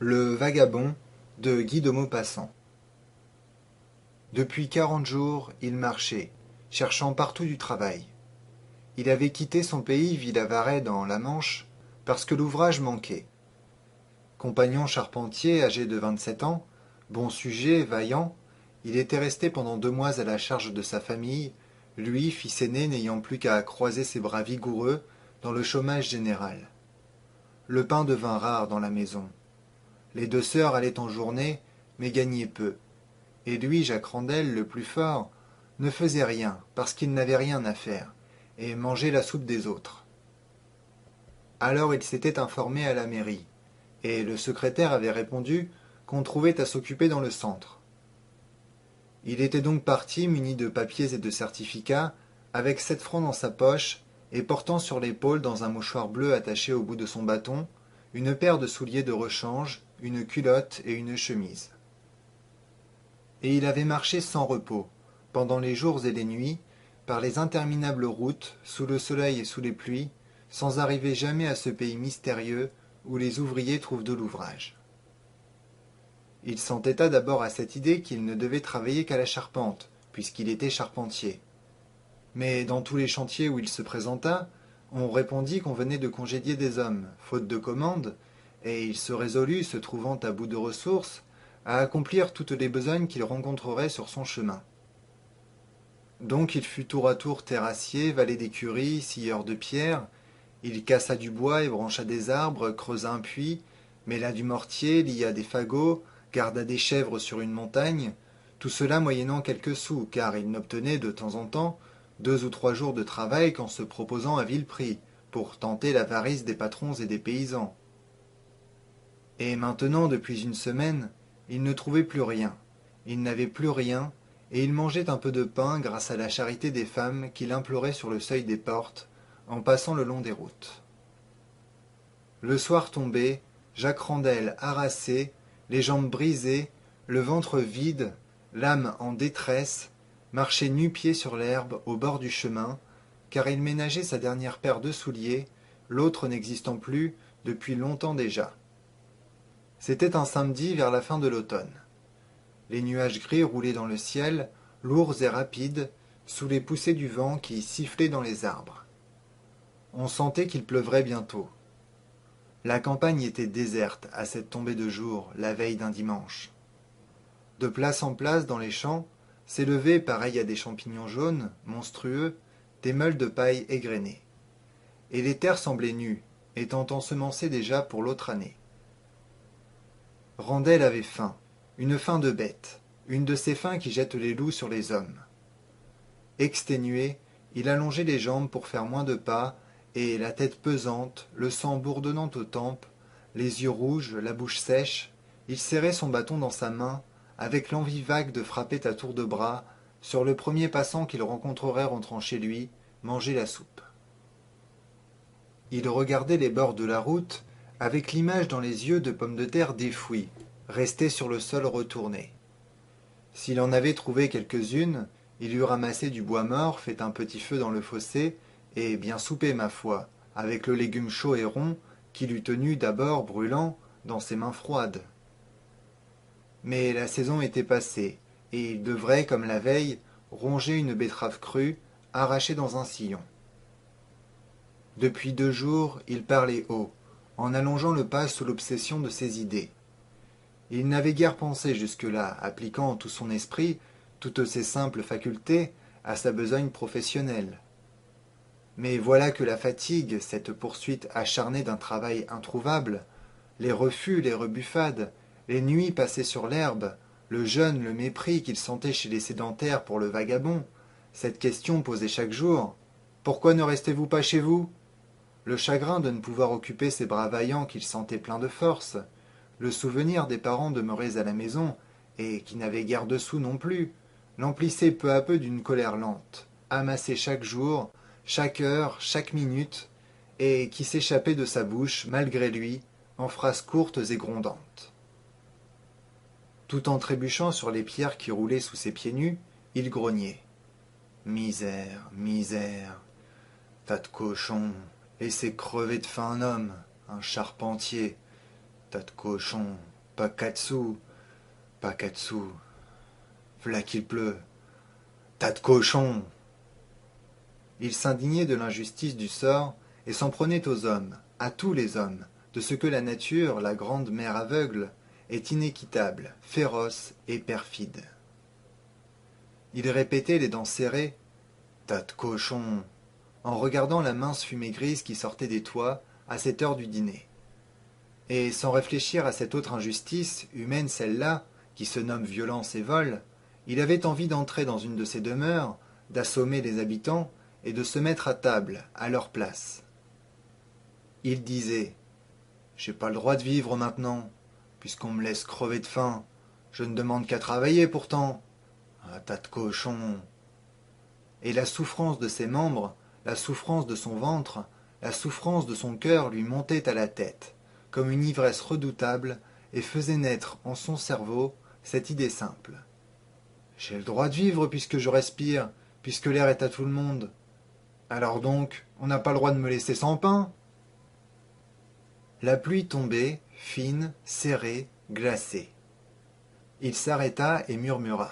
Le vagabond de Guy de Maupassant. Depuis 40 jours, il marchait, cherchant partout du travail. Il avait quitté son pays Villavaret dans la Manche parce que l'ouvrage manquait. Compagnon charpentier âgé de 27 ans, bon sujet, vaillant, il était resté pendant 2 mois à la charge de sa famille, lui, fils aîné, n'ayant plus qu'à croiser ses bras vigoureux dans le chômage général. Le pain devint rare dans la maison. Les 2 sœurs allaient en journée, mais gagnaient peu. Et lui, Jacques Randel, le plus fort, ne faisait rien, parce qu'il n'avait rien à faire, et mangeait la soupe des autres. Alors il s'était informé à la mairie, et le secrétaire avait répondu qu'on trouvait à s'occuper dans le centre. Il était donc parti, muni de papiers et de certificats, avec 7 francs dans sa poche, et portant sur l'épaule, dans un mouchoir bleu attaché au bout de son bâton, une paire de souliers de rechange, une culotte et une chemise. Et il avait marché sans repos, pendant les jours et les nuits, par les interminables routes, sous le soleil et sous les pluies, sans arriver jamais à ce pays mystérieux où les ouvriers trouvent de l'ouvrage. Il s'entêta d'abord à cette idée qu'il ne devait travailler qu'à la charpente, puisqu'il était charpentier. Mais dans tous les chantiers où il se présenta, on répondit qu'on venait de congédier des hommes, faute de commandes, et il se résolut, se trouvant à bout de ressources, à accomplir toutes les besognes qu'il rencontrerait sur son chemin. Donc il fut tour à tour terrassier, valet d'écurie, scieur de pierre, il cassa du bois et brancha des arbres, creusa un puits, mêla du mortier, lia des fagots, garda des chèvres sur une montagne, tout cela moyennant quelques sous, car il n'obtenait de temps en temps 2 ou 3 jours de travail qu'en se proposant à vil prix, pour tenter l'avarice des patrons et des paysans. Et maintenant, depuis une semaine, il ne trouvait plus rien, il n'avait plus rien, et il mangeait un peu de pain grâce à la charité des femmes qu'il implorait sur le seuil des portes, en passant le long des routes. Le soir tombait, Jacques Randel harassé, les jambes brisées, le ventre vide, l'âme en détresse, marchait nu-pieds sur l'herbe au bord du chemin, car il ménageait sa dernière paire de souliers, l'autre n'existant plus depuis longtemps déjà. C'était un samedi vers la fin de l'automne. Les nuages gris roulaient dans le ciel, lourds et rapides, sous les poussées du vent qui sifflaient dans les arbres. On sentait qu'il pleuvrait bientôt. La campagne était déserte à cette tombée de jour, la veille d'un dimanche. De place en place dans les champs, s'élevaient, pareils à des champignons jaunes, monstrueux, des meules de paille égrenées. Et les terres semblaient nues, étant ensemencées déjà pour l'autre année. Randel avait faim, une faim de bête, une de ces faims qui jettent les loups sur les hommes. Exténué, il allongeait les jambes pour faire moins de pas, et la tête pesante, le sang bourdonnant aux tempes, les yeux rouges, la bouche sèche, il serrait son bâton dans sa main, avec l'envie vague de frapper à tour de bras sur le premier passant qu'il rencontrerait rentrant chez lui, manger la soupe. Il regardait les bords de la route, avec l'image dans les yeux de pommes de terre défouies, restées sur le sol retourné. S'il en avait trouvé quelques-unes, il eût ramassé du bois mort, fait un petit feu dans le fossé, et bien soupé, ma foi, avec le légume chaud et rond qu'il eût tenu d'abord brûlant dans ses mains froides. Mais la saison était passée, et il devrait, comme la veille, ronger une betterave crue, arrachée dans un sillon. Depuis 2 jours, il parlait haut, en allongeant le pas sous l'obsession de ses idées. Il n'avait guère pensé jusque-là, appliquant tout son esprit, toutes ses simples facultés, à sa besogne professionnelle. Mais voilà que la fatigue, cette poursuite acharnée d'un travail introuvable, les refus, les rebuffades, les nuits passées sur l'herbe, le jeûne, le mépris qu'il sentait chez les sédentaires pour le vagabond, cette question posée chaque jour: pourquoi ne restez-vous pas chez vous? Le chagrin de ne pouvoir occuper ces bras vaillants qu'il sentait pleins de force, le souvenir des parents demeurés à la maison, et qui n'avaient guère de sous non plus, l'emplissaient peu à peu d'une colère lente, amassée chaque jour, chaque heure, chaque minute, et qui s'échappait de sa bouche, malgré lui, en phrases courtes et grondantes. Tout en trébuchant sur les pierres qui roulaient sous ses pieds nus, il grognait. Misère, misère, tas de cochons, laissez crever de faim un homme, un charpentier, tas de cochons. Pakatsu, Pakatsu, v'là qu'il pleut. Tas de cochons. Il s'indignait de l'injustice du sort et s'en prenait aux hommes, à tous les hommes, de ce que la nature, la grande mère aveugle, est inéquitable, féroce et perfide. Il répétait les dents serrées « Tas de cochons !» en regardant la mince fumée grise qui sortait des toits à cette heure du dîner. Et sans réfléchir à cette autre injustice, humaine celle-là, qui se nomme violence et vol, il avait envie d'entrer dans une de ces demeures, d'assommer les habitants et de se mettre à table, à leur place. Il disait « J'ai pas le droit de vivre maintenant, puisqu'on me laisse crever de faim. Je ne demande qu'à travailler pourtant. Un tas de cochons. » Et la souffrance de ses membres, la souffrance de son ventre, la souffrance de son cœur lui montait à la tête, comme une ivresse redoutable, et faisait naître en son cerveau cette idée simple. J'ai le droit de vivre puisque je respire, puisque l'air est à tout le monde. Alors donc, on n'a pas le droit de me laisser sans pain. La pluie tombait, fine, serrée, glacée. Il s'arrêta et murmura.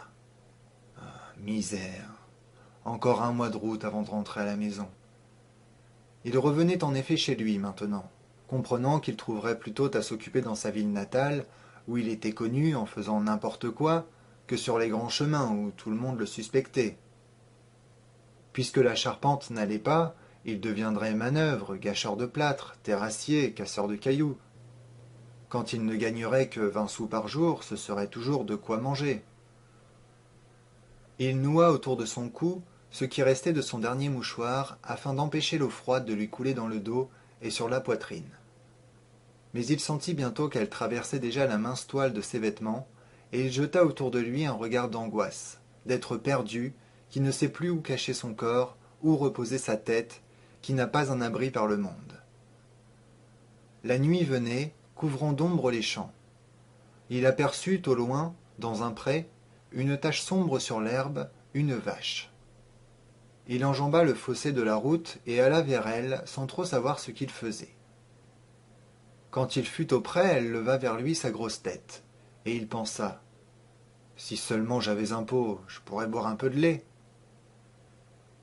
Ah, misère. Encore un mois de route avant de rentrer à la maison. Il revenait en effet chez lui maintenant, comprenant qu'il trouverait plutôt à s'occuper dans sa ville natale, où il était connu en faisant n'importe quoi, que sur les grands chemins où tout le monde le suspectait. Puisque la charpente n'allait pas, il deviendrait manœuvre, gâcheur de plâtre, terrassier, casseur de cailloux. Quand il ne gagnerait que 20 sous par jour, ce serait toujours de quoi manger. Il noua autour de son cou ce qui restait de son dernier mouchoir afin d'empêcher l'eau froide de lui couler dans le dos et sur la poitrine. Mais il sentit bientôt qu'elle traversait déjà la mince toile de ses vêtements, et il jeta autour de lui un regard d'angoisse, d'être perdu, qui ne sait plus où cacher son corps, où reposer sa tête, qui n'a pas un abri par le monde. La nuit venait, couvrant d'ombre les champs. Il aperçut au loin, dans un pré, une tache sombre sur l'herbe, une vache. Il enjamba le fossé de la route et alla vers elle sans trop savoir ce qu'il faisait. Quand il fut auprès, elle leva vers lui sa grosse tête, et il pensa « Si seulement j'avais un pot, je pourrais boire un peu de lait. »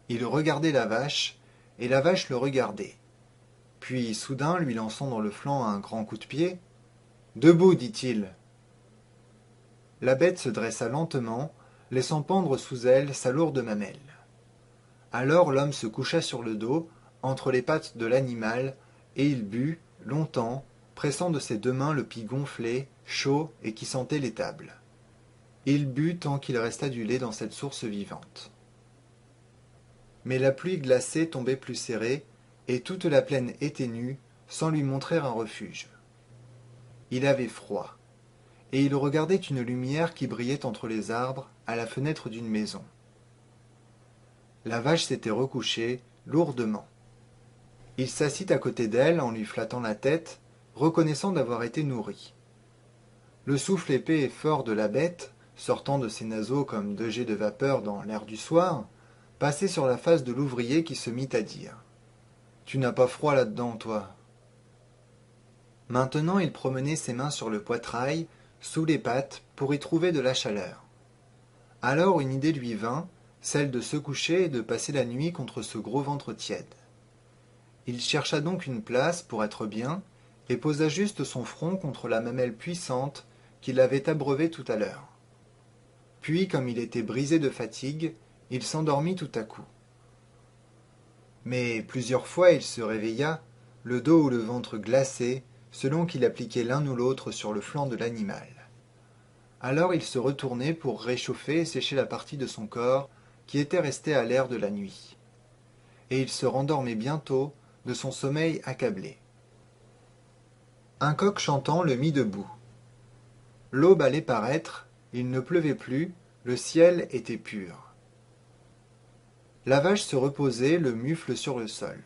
Il regardait la vache, et la vache le regardait. Puis, soudain, lui lançant dans le flanc un grand coup de pied, « Debout, dit-il. » La bête se dressa lentement, laissant pendre sous elle sa lourde mamelle. Alors l'homme se coucha sur le dos, entre les pattes de l'animal, et il but, longtemps, pressant de ses deux mains le pis gonflé, chaud et qui sentait l'étable. Il but tant qu'il resta du lait dans cette source vivante. Mais la pluie glacée tombait plus serrée, et toute la plaine était nue, sans lui montrer un refuge. Il avait froid, et il regardait une lumière qui brillait entre les arbres, à la fenêtre d'une maison. La vache s'était recouchée, lourdement. Il s'assit à côté d'elle en lui flattant la tête, reconnaissant d'avoir été nourri. Le souffle épais et fort de la bête, sortant de ses naseaux comme deux jets de vapeur dans l'air du soir, passait sur la face de l'ouvrier qui se mit à dire « Tu n'as pas froid là-dedans, toi ?» Maintenant il promenait ses mains sur le poitrail, sous les pattes, pour y trouver de la chaleur. Alors une idée lui vint, celle de se coucher et de passer la nuit contre ce gros ventre tiède. Il chercha donc une place pour être bien, et posa juste son front contre la mamelle puissante qui l'avait abreuvé tout à l'heure. Puis, comme il était brisé de fatigue, il s'endormit tout à coup. Mais plusieurs fois il se réveilla, le dos ou le ventre glacé, selon qu'il appliquait l'un ou l'autre sur le flanc de l'animal. Alors il se retournait pour réchauffer et sécher la partie de son corps qui était restée à l'air de la nuit. Et il se rendormait bientôt de son sommeil accablé. Un coq chantant le mit debout. L'aube allait paraître, il ne pleuvait plus, le ciel était pur. La vache se reposait, le mufle sur le sol.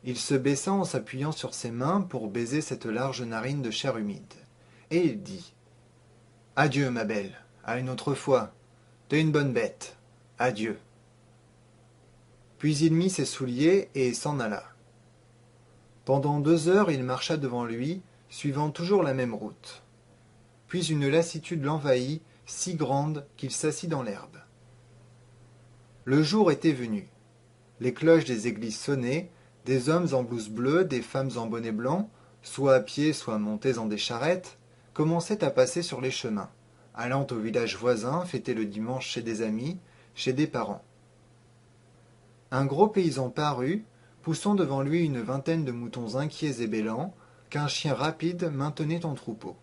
Il se baissa en s'appuyant sur ses mains pour baiser cette large narine de chair humide. Et il dit « Adieu, ma belle, à une autre fois. T'es une bonne bête. Adieu. » Puis il mit ses souliers et s'en alla. Pendant 2 heures, il marcha devant lui, suivant toujours la même route. puis une lassitude l'envahit, si grande qu'il s'assit dans l'herbe. Le jour était venu. Les cloches des églises sonnaient, des hommes en blouse bleue, des femmes en bonnet blanc, soit à pied, soit montés en des charrettes, commençaient à passer sur les chemins, allant au village voisin fêter le dimanche chez des amis, chez des parents. Un gros paysan parut, poussant devant lui une vingtaine de moutons inquiets et bêlants, qu'un chien rapide maintenait en troupeau.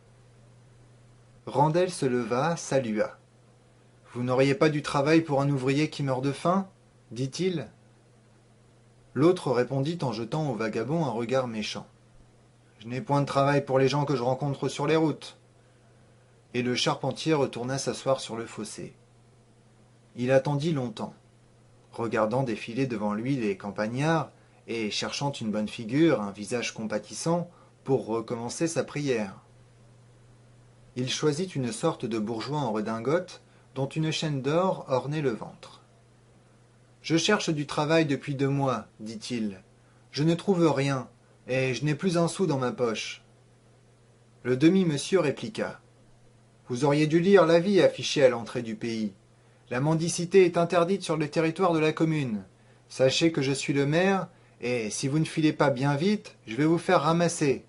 Randel se leva, salua. « Vous n'auriez pas du travail pour un ouvrier qui meurt de faim ?» dit-il. L'autre répondit en jetant au vagabond un regard méchant. « Je n'ai point de travail pour les gens que je rencontre sur les routes. » Et le charpentier retourna s'asseoir sur le fossé. Il attendit longtemps, regardant défiler devant lui les campagnards et cherchant une bonne figure, un visage compatissant, pour recommencer sa prière. Il choisit une sorte de bourgeois en redingote, dont une chaîne d'or ornait le ventre. « Je cherche du travail depuis 2 mois, dit-il. Je ne trouve rien, et je n'ai plus un sou dans ma poche. » Le demi-monsieur répliqua. « Vous auriez dû lire l'avis affiché à l'entrée du pays. La mendicité est interdite sur le territoire de la commune. Sachez que je suis le maire, et si vous ne filez pas bien vite, je vais vous faire ramasser. »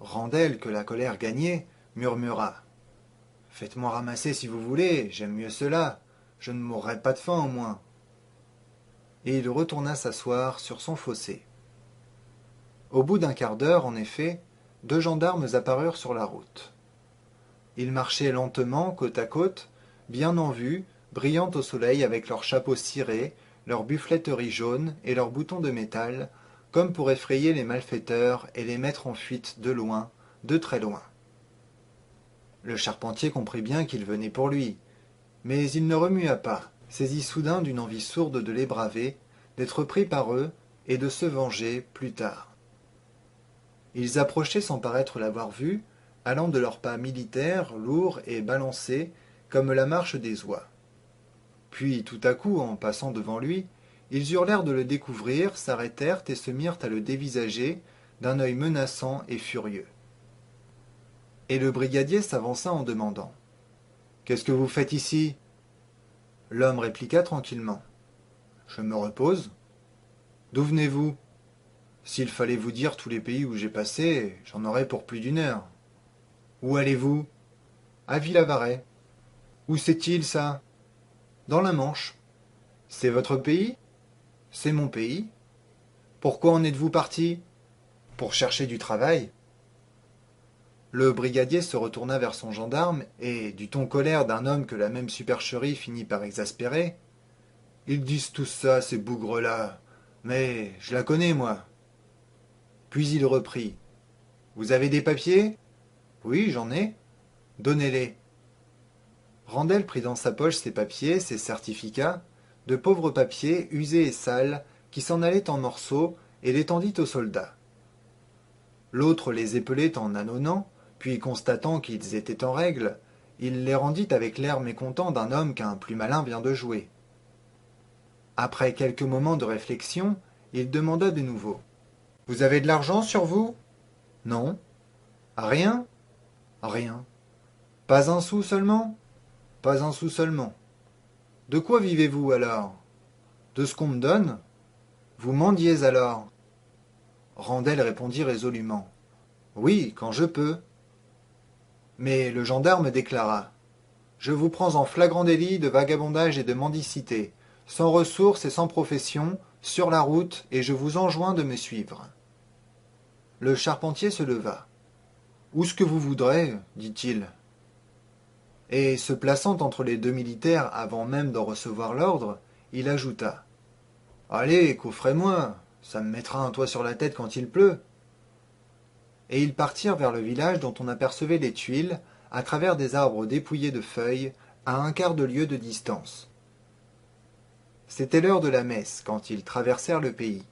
Randel, que la colère gagnait, murmura. « Faites-moi ramasser si vous voulez, j'aime mieux cela. Je ne mourrai pas de faim au moins. » Et il retourna s'asseoir sur son fossé. Au bout d'un quart d'heure, en effet, 2 gendarmes apparurent sur la route. Ils marchaient lentement, côte à côte, bien en vue, brillant au soleil avec leurs chapeaux cirés, leurs buffleteries jaunes et leurs boutons de métal, comme pour effrayer les malfaiteurs et les mettre en fuite de loin, de très loin. Le charpentier comprit bien qu'ils venaient pour lui, mais il ne remua pas, saisi soudain d'une envie sourde de les braver, d'être pris par eux et de se venger plus tard. Ils approchaient sans paraître l'avoir vu, allant de leurs pas militaires, lourds et balancés, comme la marche des oies. Puis, tout à coup, en passant devant lui, ils eurent l'air de le découvrir, s'arrêtèrent et se mirent à le dévisager d'un œil menaçant et furieux. Et le brigadier s'avança en demandant. « Qu'est-ce que vous faites ici ?» L'homme répliqua tranquillement. « Je me repose. »« D'où venez-vous ?»« S'il fallait vous dire tous les pays où j'ai passé, j'en aurais pour plus d'1 heure. »« Où allez-vous ?»« À Villavaret. »« Où c'est-il, ça ?»« Dans la Manche. »« C'est votre pays ?»« C'est mon pays. »« Pourquoi en êtes-vous parti ?»« Pour chercher du travail. » Le brigadier se retourna vers son gendarme et, du ton colère d'un homme que la même supercherie finit par exaspérer, « Ils disent tous ça, ces bougres-là, mais je la connais, moi. » Puis il reprit. « Vous avez des papiers ?»« Oui, j'en ai. »« Donnez-les. » Randel prit dans sa poche ses papiers, ses certificats, de pauvres papiers usés et sales qui s'en allaient en morceaux et les tendit au soldat. L'autre les épelait en ânonnant, puis constatant qu'ils étaient en règle, il les rendit avec l'air mécontent d'un homme qu'un plus malin vient de jouer. Après quelques moments de réflexion, il demanda de nouveau. « Vous avez de l'argent sur vous ?»« Non. »« Rien ?»« Rien. »« Pas un sou seulement ?»« Pas un sou seulement. »« De quoi vivez-vous alors ?»« De ce qu'on me donne. »« Vous mendiez alors ?» Randel répondit résolument. « Oui, quand je peux. » Mais le gendarme déclara. « Je vous prends en flagrant délit de vagabondage et de mendicité, sans ressources et sans profession, sur la route, et je vous enjoins de me suivre. » Le charpentier se leva. « Où ce que vous voudrez, dit-il. » Et se plaçant entre les 2 militaires avant même d'en recevoir l'ordre, il ajouta. « Allez, coffrez-moi, ça me mettra un toit sur la tête quand il pleut. » Et ils partirent vers le village dont on apercevait les tuiles, à travers des arbres dépouillés de feuilles, à 1/4 de lieue de distance. C'était l'heure de la messe quand ils traversèrent le pays.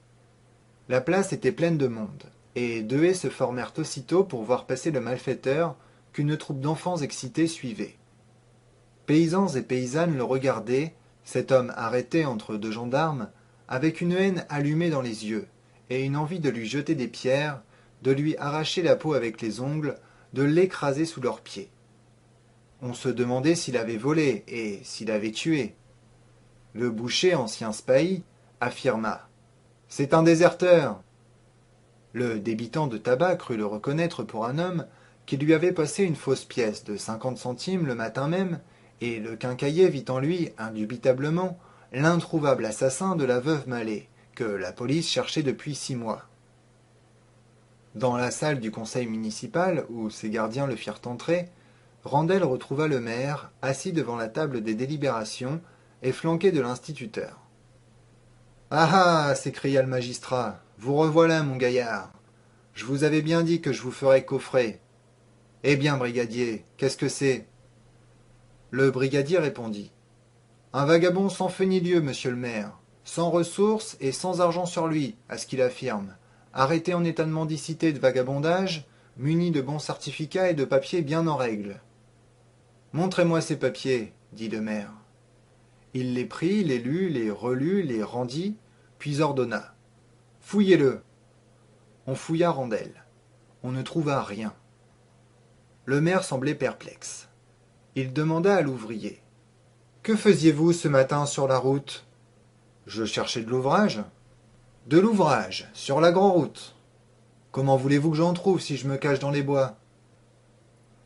La place était pleine de monde, et 2 haies se formèrent aussitôt pour voir passer le malfaiteur qu'une troupe d'enfants excités suivait. Paysans et paysannes le regardaient, cet homme arrêté entre 2 gendarmes, avec une haine allumée dans les yeux, et une envie de lui jeter des pierres, de lui arracher la peau avec les ongles, de l'écraser sous leurs pieds. On se demandait s'il avait volé et s'il avait tué. Le boucher, ancien spahi, affirma « C'est un déserteur !» Le débitant de tabac crut le reconnaître pour un homme qui lui avait passé une fausse pièce de 50 centimes le matin même, et le quincaillier vit en lui, indubitablement, l'introuvable assassin de la veuve Mallet, que la police cherchait depuis 6 mois. Dans la salle du conseil municipal, où ses gardiens le firent entrer, Randel retrouva le maire, assis devant la table des délibérations et flanqué de l'instituteur. « Ah ah !» s'écria le magistrat, « vous revoilà, mon gaillard. Je vous avais bien dit que je vous ferais coffrer. Eh bien, brigadier, qu'est-ce que c'est ?» Le brigadier répondit. « Un vagabond sans feu ni lieu, monsieur le maire, sans ressources et sans argent sur lui, à ce qu'il affirme, arrêté en état de mendicité et de vagabondage, muni de bons certificats et de papiers bien en règle. »« Montrez-moi ces papiers, » dit le maire. Il les prit, les lut, les relut, les rendit, puis ordonna. « Fouillez-le !» On fouilla Randel. On ne trouva rien. Le maire semblait perplexe. Il demanda à l'ouvrier. « Que faisiez-vous ce matin sur la route ?»« Je cherchais de l'ouvrage. »« De l'ouvrage, sur la grande-route. Comment voulez-vous que j'en trouve si je me cache dans les bois ?»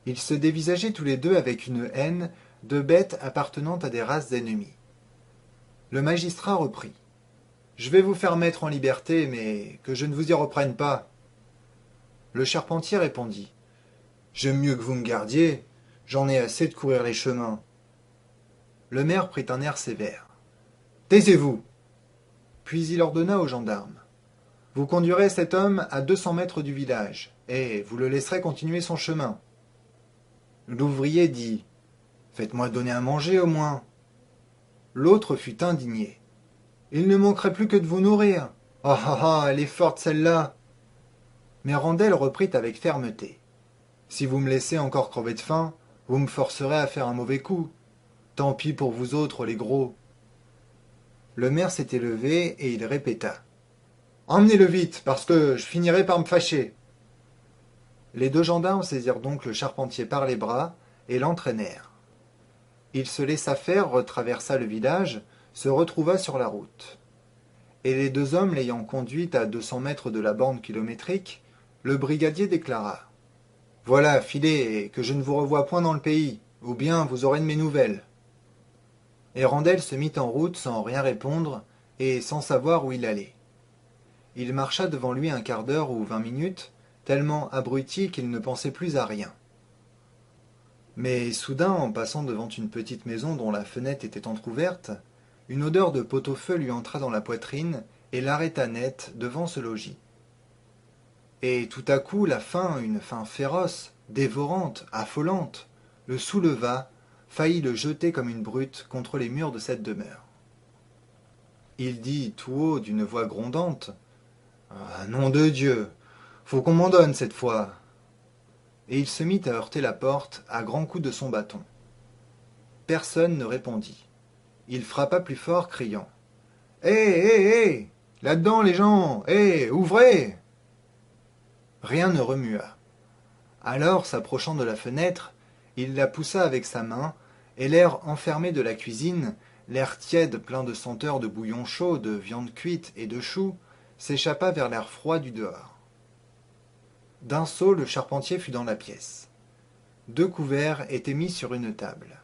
Ils se dévisageaient tous les deux avec une haine de bêtes appartenant à des races ennemies. Le magistrat reprit. « Je vais vous faire mettre en liberté, mais que je ne vous y reprenne pas. » Le charpentier répondit. « J'aime mieux que vous me gardiez, j'en ai assez de courir les chemins. » Le maire prit un air sévère. « Taisez-vous !» Puis il ordonna aux gendarmes. « Vous conduirez cet homme à 200 mètres du village, et vous le laisserez continuer son chemin. » L'ouvrier dit. « Faites-moi donner à manger au moins. » L'autre fut indigné. « Il ne manquerait plus que de vous nourrir. Ah ah ah, elle est forte celle-là !» Mais Randel reprit avec fermeté. « Si vous me laissez encore crever de faim, vous me forcerez à faire un mauvais coup. Tant pis pour vous autres, les gros. » Le maire s'était levé et il répéta. « Emmenez-le vite, parce que je finirai par me fâcher. » Les deux gendarmes saisirent donc le charpentier par les bras et l'entraînèrent. Il se laissa faire, retraversa le village, se retrouva sur la route. Et les deux hommes l'ayant conduit à 200 mètres de la borne kilométrique, le brigadier déclara. « Voilà, filez, et que je ne vous revoie point dans le pays, ou bien vous aurez de mes nouvelles. » Et Randel se mit en route sans rien répondre et sans savoir où il allait. Il marcha devant lui un quart d'heure ou 20 minutes, tellement abruti qu'il ne pensait plus à rien. Mais soudain, en passant devant une petite maison dont la fenêtre était entr'ouverte, une odeur de pot-au-feu lui entra dans la poitrine et l'arrêta net devant ce logis. Et tout à coup, la faim, une faim féroce, dévorante, affolante, le souleva, faillit le jeter comme une brute contre les murs de cette demeure. Il dit tout haut d'une voix grondante. « Ah, nom de Dieu, faut qu'on m'en donne cette fois. » Et il se mit à heurter la porte à grands coups de son bâton. Personne ne répondit. Il frappa plus fort, criant. « Hé, hé, hé! Là-dedans, les gens! Hé, ouvrez !» Rien ne remua. Alors, s'approchant de la fenêtre, il la poussa avec sa main, et l'air enfermé de la cuisine, l'air tiède plein de senteurs de bouillon chaud, de viande cuite et de choux, s'échappa vers l'air froid du dehors. D'un saut, le charpentier fut dans la pièce. 2 couverts étaient mis sur une table.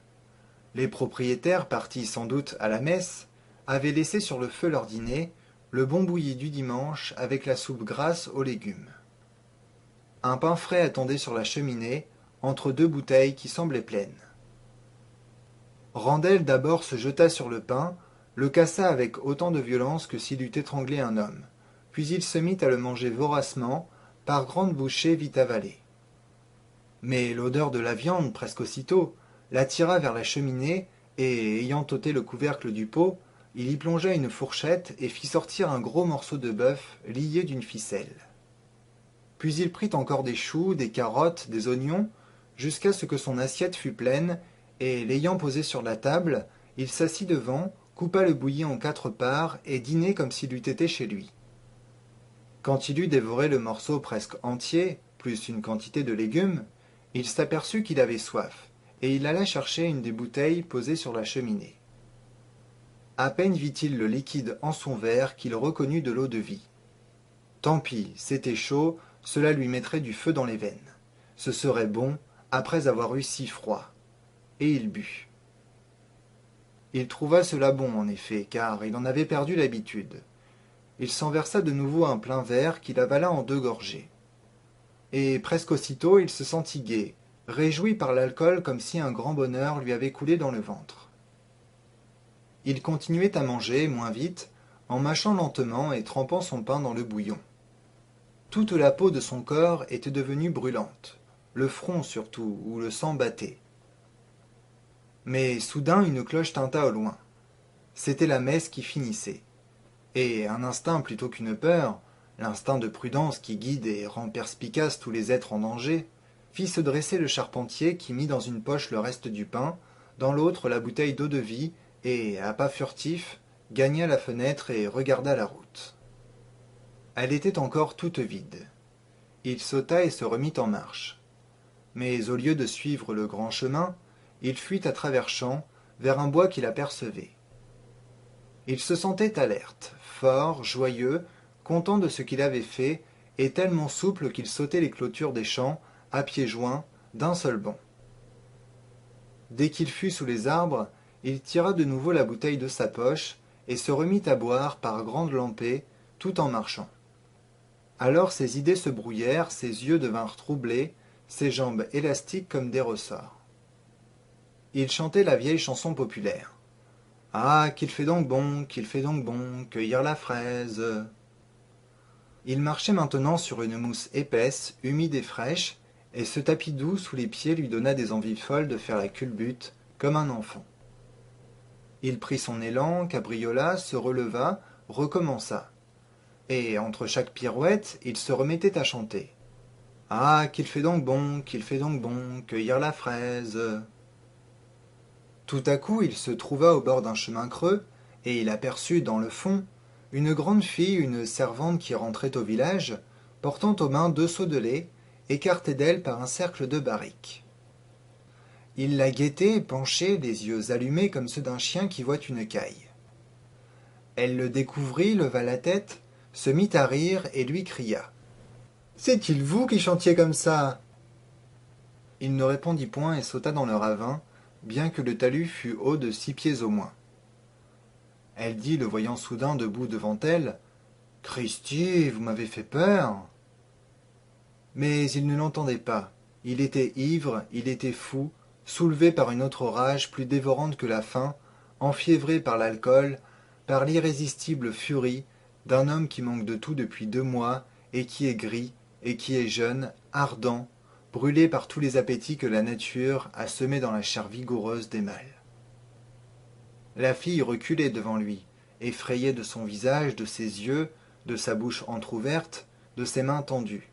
Les propriétaires, partis sans doute à la messe, avaient laissé sur le feu leur dîner, le bon bouilli du dimanche avec la soupe grasse aux légumes. Un pain frais attendait sur la cheminée, entre 2 bouteilles qui semblaient pleines. Randel d'abord se jeta sur le pain, le cassa avec autant de violence que s'il eût étranglé un homme, puis il se mit à le manger voracement, par grandes bouchées vite avalées. Mais l'odeur de la viande, presque aussitôt, l'attira vers la cheminée, et, ayant ôté le couvercle du pot, il y plongea une fourchette et fit sortir un gros morceau de bœuf lié d'une ficelle. Puis il prit encore des choux, des carottes, des oignons, jusqu'à ce que son assiette fût pleine, et l'ayant posé sur la table, il s'assit devant, coupa le bouilli en 4 parts et dîna comme s'il eût été chez lui. Quand il eut dévoré le morceau presque entier, plus une quantité de légumes, Il s'aperçut qu'il avait soif, et il alla chercher une des bouteilles posées sur la cheminée. À peine vit-il le liquide en son verre qu'il reconnut de l'eau-de-vie. Tant pis, c'était chaud, cela lui mettrait du feu dans les veines. Ce serait bon, après avoir eu si froid. Et il but. Il trouva cela bon, en effet, car il en avait perdu l'habitude. Il s'en versa de nouveau un plein verre qu'il avala en 2 gorgées. Et presque aussitôt il se sentit gai, réjoui par l'alcool comme si un grand bonheur lui avait coulé dans le ventre. Il continuait à manger, moins vite, en mâchant lentement et trempant son pain dans le bouillon. Toute la peau de son corps était devenue brûlante, le front surtout, où le sang battait. Mais soudain une cloche tinta au loin. C'était la messe qui finissait. Et un instinct plutôt qu'une peur, l'instinct de prudence qui guide et rend perspicaces tous les êtres en danger, fit se dresser le charpentier qui mit dans une poche le reste du pain, dans l'autre la bouteille d'eau-de-vie, et, à pas furtifs, gagna la fenêtre et regarda la route. Elle était encore toute vide. Il sauta et se remit en marche. Mais au lieu de suivre le grand chemin, il fuit à travers champs, vers un bois qu'il apercevait. Il se sentait alerte, fort, joyeux, content de ce qu'il avait fait, et tellement souple qu'il sautait les clôtures des champs, à pieds joints, d'un seul bond. Dès qu'il fut sous les arbres, il tira de nouveau la bouteille de sa poche, et se remit à boire par grandes lampées, tout en marchant. Alors ses idées se brouillèrent, ses yeux devinrent troublés, ses jambes élastiques comme des ressorts. Il chantait la vieille chanson populaire. Ah, qu'il fait donc bon, qu'il fait donc bon, cueillir la fraise. Il marchait maintenant sur une mousse épaisse, humide et fraîche, et ce tapis doux sous les pieds lui donna des envies folles de faire la culbute, comme un enfant. Il prit son élan, cabriola, se releva, recommença. Et entre chaque pirouette, il se remettait à chanter. Ah, qu'il fait donc bon, qu'il fait donc bon, cueillir la fraise. Tout à coup il se trouva au bord d'un chemin creux, et il aperçut dans le fond une grande fille, une servante qui rentrait au village, portant aux mains 2 seaux de lait, écartés d'elle par un cercle de barriques. Il la guettait, penché, les yeux allumés comme ceux d'un chien qui voit une caille. Elle le découvrit, leva la tête, se mit à rire et lui cria. C'est-il vous qui chantiez comme ça? Il ne répondit point et sauta dans le ravin, bien que le talus fût haut de 6 pieds au moins. Elle dit, le voyant soudain debout devant elle, « Cristi, vous m'avez fait peur !» Mais il ne l'entendait pas. Il était ivre, il était fou, soulevé par une autre rage plus dévorante que la faim, enfiévré par l'alcool, par l'irrésistible furie d'un homme qui manque de tout depuis 2 mois et qui est gris, et qui est jeune, ardent, brûlé par tous les appétits que la nature a semés dans la chair vigoureuse des mâles. La fille reculait devant lui, effrayée de son visage, de ses yeux, de sa bouche entr'ouverte, de ses mains tendues.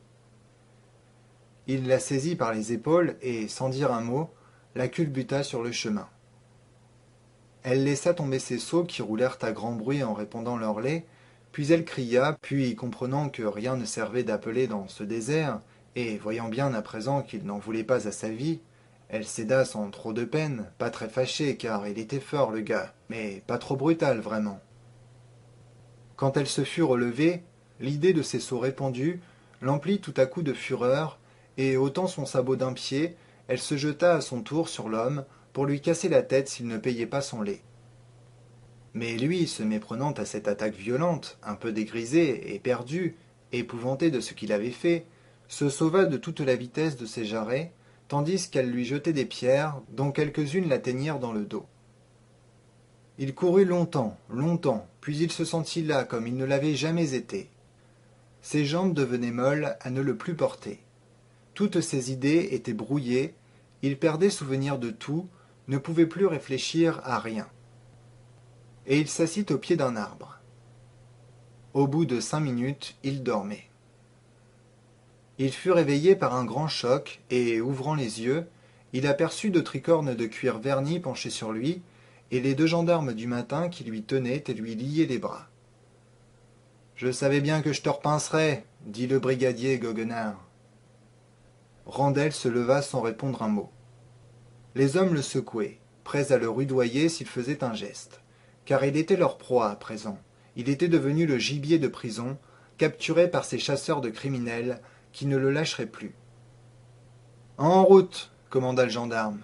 Il la saisit par les épaules et, sans dire un mot, la culbuta sur le chemin. Elle laissa tomber ses seaux qui roulèrent à grand bruit en répandant leur lait, puis elle cria, puis, comprenant que rien ne servait d'appeler dans ce désert, et voyant bien à présent qu'il n'en voulait pas à sa vie, elle céda sans trop de peine, pas très fâchée, car il était fort le gars, mais pas trop brutal vraiment. Quand elle se fut relevée, l'idée de ses seaux répandus l'emplit tout à coup de fureur, et ôtant son sabot d'un pied, elle se jeta à son tour sur l'homme pour lui casser la tête s'il ne payait pas son lait. Mais lui, se méprenant à cette attaque violente, un peu dégrisé et perdu, épouvanté de ce qu'il avait fait, se sauva de toute la vitesse de ses jarrets, tandis qu'elle lui jetait des pierres, dont quelques-unes l'atteignirent dans le dos. Il courut longtemps, longtemps, puis il se sentit là comme il ne l'avait jamais été. Ses jambes devenaient molles à ne le plus porter. Toutes ses idées étaient brouillées, il perdait souvenir de tout, ne pouvait plus réfléchir à rien. Et il s'assit au pied d'un arbre. Au bout de 5 minutes, il dormait. Il fut réveillé par un grand choc, et, ouvrant les yeux, il aperçut 2 tricornes de cuir verni penchés sur lui, et les 2 gendarmes du matin qui lui tenaient et lui liaient les bras. « Je savais bien que je te repincerais, dit le brigadier goguenard. Randel se leva sans répondre un mot. Les hommes le secouaient, prêts à le rudoyer s'il faisait un geste, car il était leur proie à présent. Il était devenu le gibier de prison, capturé par ces chasseurs de criminels qui ne le lâcheraient plus. En route, commanda le gendarme.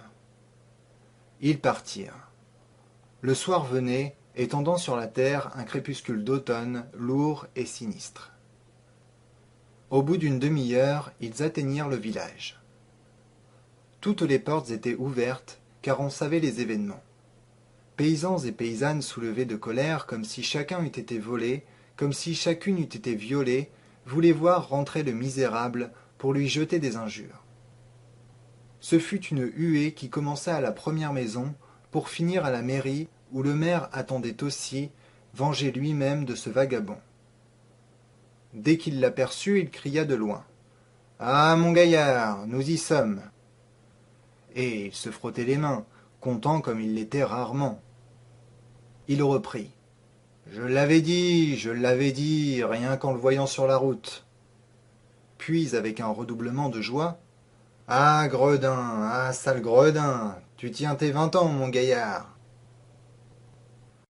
Ils partirent. Le soir venait, étendant sur la terre un crépuscule d'automne lourd et sinistre. Au bout d'une demi-heure, ils atteignirent le village. Toutes les portes étaient ouvertes, car on savait les événements. Paysans et paysannes soulevés de colère, comme si chacun eût été volé, comme si chacune eût été violée, voulaient voir rentrer le misérable pour lui jeter des injures. Ce fut une huée qui commença à la première maison, pour finir à la mairie, où le maire attendait aussi, venger lui-même de ce vagabond. Dès qu'il l'aperçut, il cria de loin. « Ah, mon gaillard, nous y sommes !» Et il se frottait les mains, content comme il l'était rarement. Il reprit. « je l'avais dit, rien qu'en le voyant sur la route. » Puis, avec un redoublement de joie. « Ah, gredin, ah, sale gredin, tu tiens tes 20 ans, mon gaillard.